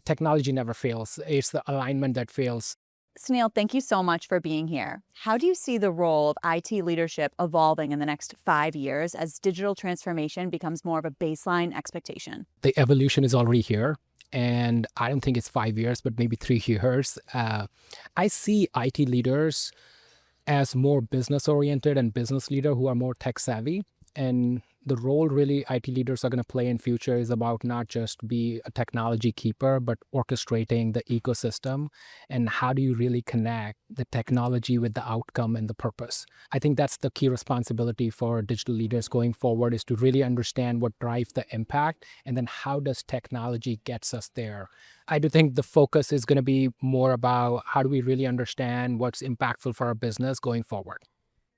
Technology never fails. It's the alignment that fails. Sunil, thank you so much for being here. How do you see the role of IT leadership evolving in the next 5 years as digital transformation becomes more of a baseline expectation? The evolution is already here. And I don't think it's 5 years, but maybe 3 years. I see IT leaders as more business oriented and business leader who are more tech savvy. And the role really IT leaders are going to play in future is about not just be a technology keeper, but orchestrating the ecosystem. And how do you really connect the technology with the outcome and the purpose? I think that's the key responsibility for digital leaders going forward, is to really understand what drives the impact, and then how does technology gets us there. I do think the focus is going to be more about how do we really understand what's impactful for our business going forward.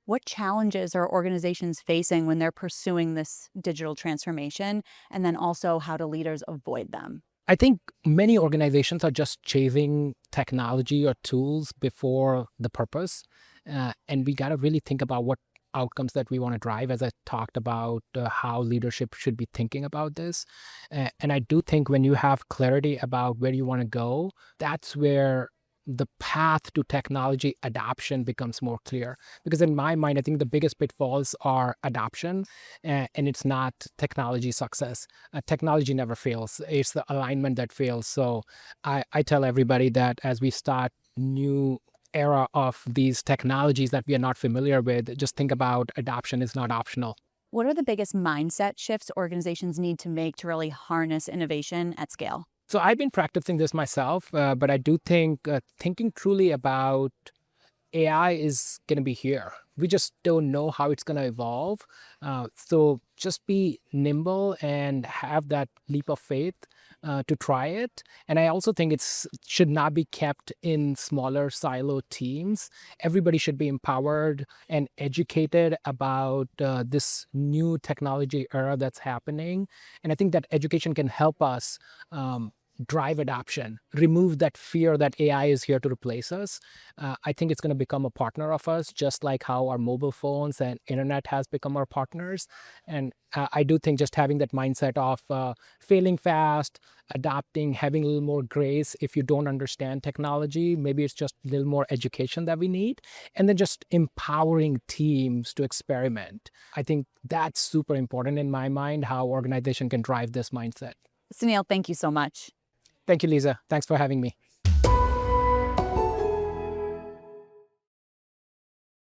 What challenges are organizations facing when they're pursuing this digital transformation? And then also, how do leaders avoid them? I think many organizations are just chasing technology or tools before the purpose. And we got to really think about what outcomes that we want to drive, as I talked about how leadership should be thinking about this. And I do think when you have clarity about where you want to go, that's where the path to technology adoption becomes more clear. Because in my mind, I think the biggest pitfalls are adoption, and it's not technology success. Technology never fails. It's the alignment that fails. So I tell everybody that as we start new era of these technologies that we are not familiar with, just think about adoption is not optional. What are the biggest mindset shifts organizations need to make to really harness innovation at scale? So I've been practicing this myself, but I do think thinking truly about AI is going to be here. We just don't know how it's going to evolve. So just be nimble and have that leap of faith to try it. And I also think it's should not be kept in smaller silo teams. Everybody should be empowered and educated about this new technology era that's happening. And I think that education can help us. Drive adoption, remove that fear that AI is here to replace us. I think it's going to become a partner of us, just like how our mobile phones and internet has become our partners. And I do think just having that mindset of failing fast, adapting, having a little more grace if you don't understand technology, maybe it's just a little more education that we need, and then just empowering teams to experiment. I think that's super important in my mind, how organization can drive this mindset. Sunil, thank you so much. Thank you, Lisa. Thanks for having me.